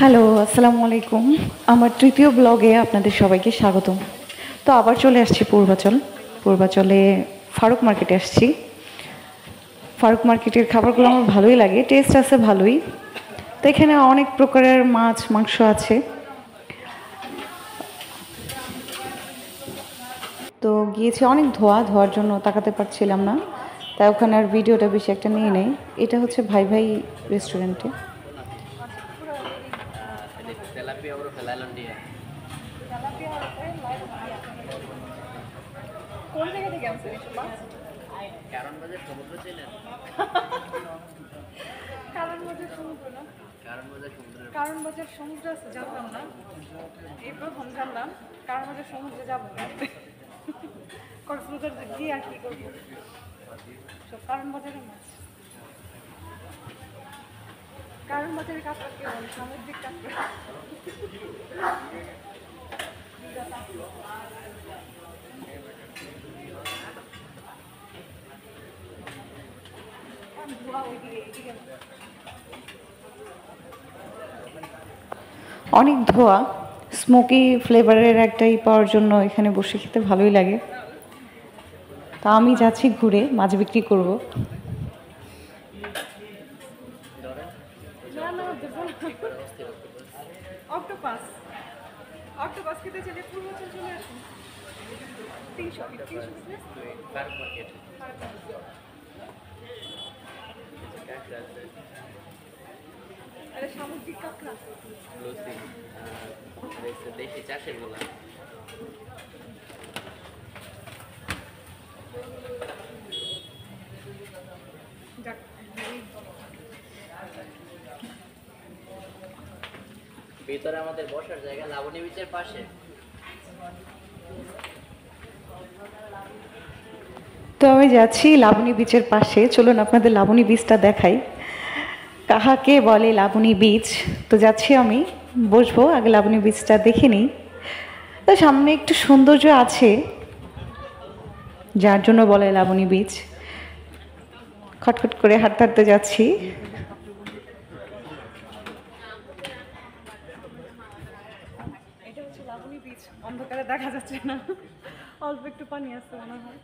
Hello, আসসালামু আলাইকুম। আমার তৃতীয় ব্লগে আপনাদের সবাইকে স্বাগতম। তো আবার চলে আসছি পূর্বাচলে ফারুক মার্কেটে আসছি। ফারুক মার্কেটের খাবারগুলো আমার ভালোই লাগে, টেস্ট আছে ভালোই। তো এখানে অনেক প্রকারের মাছ মাংস আছে। তো গিয়েছি, অনেক ধোয়ার জন্য তাকাতে পারছিলাম না, তাই ওখানে আর ভিডিওটা বেশি একটা নিয়ে নেই। এটা হচ্ছে ভাই ভাই রেস্টুরেন্টে। কোন জায়গা থেকে আনছেন এসব মাছ? কারণ বাজার সমুদ্র ছিলেন। কারণ বাজার সমুদ্র না, কারণ বাজার সমুদ্র আছে জানতাম না, এই প্রথম জানলাম। কারণ বাজার সমুদ্রে যাবো না, কক্সবাজার গিয়ে আর কি করবো, সব কারণ বাজারের মাছ। কারণ বাজারের কাঁকড়া কেমন? সামুদ্রিক কাঁকড়া। অনেক ধোয়া, স্মোকি ফ্লেভারের একটাই পাওয়ার জন্য এখানে বসে খেতে ভালোই লাগে। তা আমি যাচ্ছি ঘুরে মাছ বিক্রি করব। অক্টোপাস অক্টোপাস খেতে চাইলে পূর্বাচল চলে আসুন। 300 আরে সামুদ্রিক কাঁকড়া, দেশি চাষের গোলা। ভিতরে আমাদের বসার জায়গা লাবণী বিচের পাশে। তো আমি যাচ্ছি লাবণী বিচের পাশে, চলুন আপনাদের লাবণী বিচটা দেখাই। কাহাকে বলে লাবণী বিচ? তো যাচ্ছি আমি, বসবো, আগে লাবণী বিচটা দেখে নিই। তো সামনে একটু সৌন্দর্য আছে, যার জন্য বলে লাবণী বিচ। খটখট করে হাঁটতে হাঁটতে যাচ্ছি। এটা হচ্ছে লাবণী বিচ, অন্ধকারে দেখা যাচ্ছে না, অল্প একটু পানি আছে মনে হয়।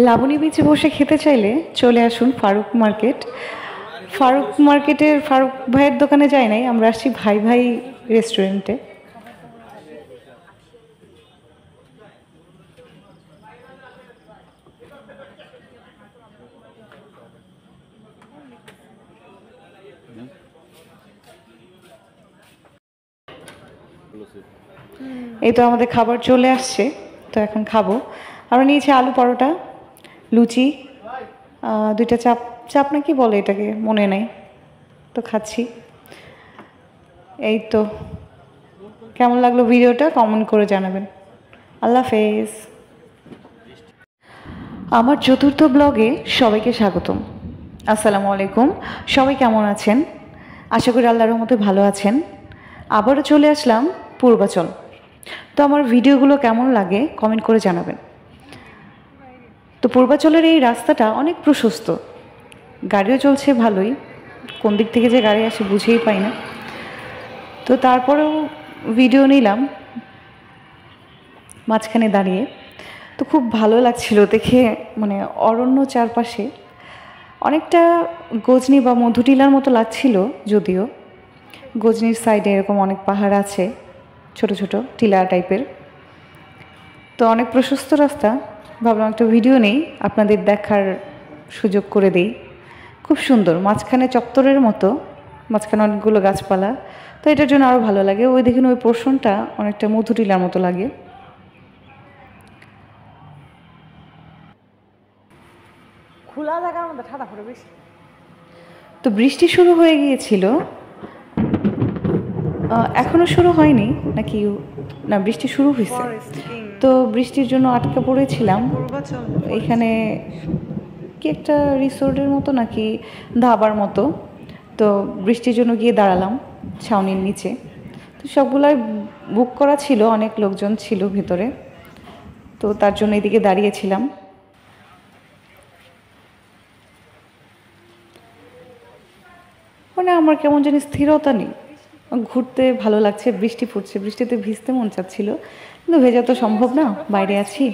লাবণী বিচে বসে খেতে চাইলে চলে আসুন ফারুক মার্কেট। ফারুক মার্কেটের ফারুক ভাইয়ের দোকানে যাই নাই, আমরা আসছি ভাই ভাই রেস্টুরেন্টে। এই তো আমাদের খাবার চলে আসছে, তো এখন খাবো। আমরা নিয়েছি আলু পরোটা, লুচি, দুইটা চাপ, চাপ না কি বলে এটাকে মনে নেই, তো খাচ্ছি। এই তো, কেমন লাগলো ভিডিওটা কমেন্ট করে জানাবেন। আল্লাহ হাফেজ। আমার চতুর্থ ব্লগে সবাইকে স্বাগতম। আসসালামু আলাইকুম। সবাই কেমন আছেন? আশা করি আল্লাহর রহমতে ভালো আছেন। আবারও চলে আসলাম পূর্বাচল। তো আমার ভিডিওগুলো কেমন লাগে কমেন্ট করে জানাবেন। তো পূর্বাচলের এই রাস্তাটা অনেক প্রশস্ত, গাড়িও চলছে ভালোই, কোন দিক থেকে যে গাড়ি আসে বুঝেই পাই না। তো তারপরেও ভিডিও নিলাম মাঝখানে দাঁড়িয়ে। তো খুব ভালো লাগছিল দেখে, মানে অরণ্য চারপাশে, অনেকটা গজনি বা মধুটিলার মতো লাগছিল। যদিও গজনির সাইডে এরকম অনেক পাহাড় আছে, ছোট ছোট টিলা টাইপের। তো অনেক প্রশস্ত রাস্তা, ভাবলাম একটা ভিডিও নেই, আপনাদের দেখার সুযোগ করে দেই। খুব সুন্দর, মাঝখানে চত্বরের মতো, মাঝখানে অনেকগুলো গাছপালা, তো এটার জন্য আরও ভালো লাগে। ওই দেখুন ওই পোর্শনটা অনেকটা মধুটিলার মতো লাগে। খোলা জায়গার মধ্যে ঠাডা পড়ে বেশি। তো বৃষ্টি শুরু হয়ে গিয়েছিল, এখনো শুরু হয়নি নাকি? না, বৃষ্টি শুরু হয়েছে। তো বৃষ্টির জন্য আটকা পড়েছিলাম এখানে, কি একটা রিসোর্টের মতো নাকি ধাবার মতো। তো বৃষ্টির জন্য গিয়ে দাঁড়ালাম ছাউনির নিচে। তো সবগুলাই বুক করা ছিল, অনেক লোকজন ছিল ভিতরে। তো তার জন্য এদিকে দাঁড়িয়েছিলাম। মানে আমার কেমন জানি স্থিরতা নেই, ঘুরতে ভালো লাগছে, বৃষ্টি পড়ছে, বৃষ্টিতে ভিজতে মন চাচ্ছিল, কিন্তু ভেজা তো সম্ভব না, বাইরে আছি।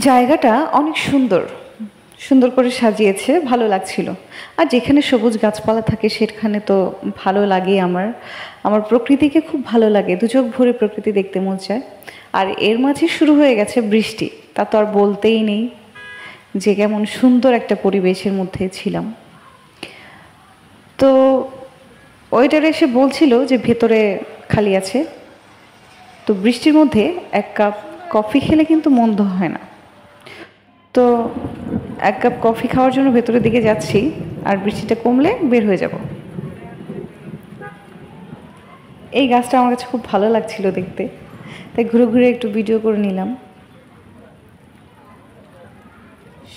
জায়গাটা অনেক সুন্দর, সুন্দর করে সাজিয়েছে, ভালো লাগছিল। আর যেখানে সবুজ গাছপালা থাকে সেখানে তো ভালো লাগে। আমার আমার প্রকৃতিকে খুব ভালো লাগে, দু চোখ ভরে প্রকৃতি দেখতে মন চায়। আর এর মাঝে শুরু হয়ে গেছে বৃষ্টি, তা তো আর বলতেই নেই যে কেমন সুন্দর একটা পরিবেশের মধ্যে ছিলাম। তো ওয়েটার এসে বলছিল যে ভেতরে খালি আছে। তো বৃষ্টির মধ্যে এক কাপ কফি খেলে কিন্তু মন্দ হয় না। তো এক কাপ কফি খাওয়ার জন্য ভেতরের দিকে যাচ্ছি, আর বৃষ্টিটা কমলে বের হয়ে যাব। এই গাছটা আমার কাছে খুব ভালো লাগছিল দেখতে, তাই ঘুরে ঘুরে একটু ভিডিও করে নিলাম।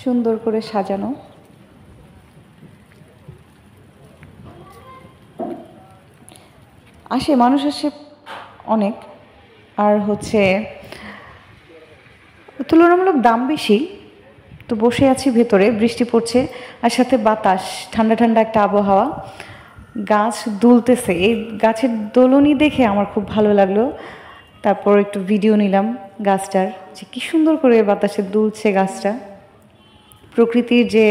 সুন্দর করে সাজানো। মানুষ আসে অনেক, আর তুলনামূলক দাম বেশি। তো বসে আছি ভেতরে, বৃষ্টি পড়ছে আর সাথে বাতাস, ঠান্ডা ঠান্ডা একটা আবহাওয়া, গাছ দুলতেছে। এই গাছের দোলনি দেখে আমার খুব ভালো লাগলো। তারপর একটু ভিডিও নিলাম গাছটার, যে কী সুন্দর করে বাতাসে দুলছে গাছটা। প্রকৃতির যে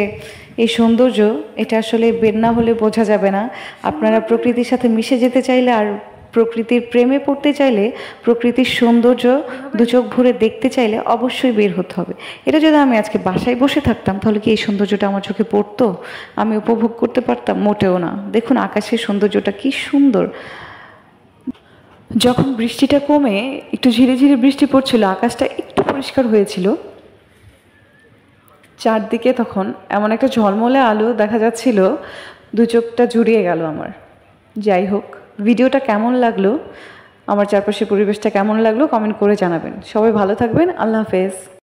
এই সৌন্দর্য, এটা আসলে বের না হলে বোঝা যাবে না। আপনারা প্রকৃতির সাথে মিশে যেতে চাইলে আর প্রকৃতির প্রেমে পড়তে চাইলে, প্রকৃতির সৌন্দর্য দু চোখ ভরে দেখতে চাইলে অবশ্যই বের হতে হবে। এটা যদি আমি আজকে বাসায় বসে থাকতাম তাহলে কি এই সৌন্দর্যটা আমার চোখে পড়তো, আমি উপভোগ করতে পারতাম? মোটেও না। দেখুন আকাশের সৌন্দর্যটা কি সুন্দর। যখন বৃষ্টিটা কমে একটু ঝিরে ঝিরে বৃষ্টি পড়ছিল, আকাশটা একটু পরিষ্কার হয়েছিল, চারদিকে তখন এমন একটা ঝলমলে আলো দেখা যাচ্ছিল, দু চোখটা জুড়িয়ে গেল আমার। যাই হোক, ভিডিওটা কেমন লাগলো, আমার চারপাশের পরিবেশটা কেমন লাগলো কমেন্ট করে জানাবেন। সবাই ভালো থাকবেন, আল্লাহ হাফেজ।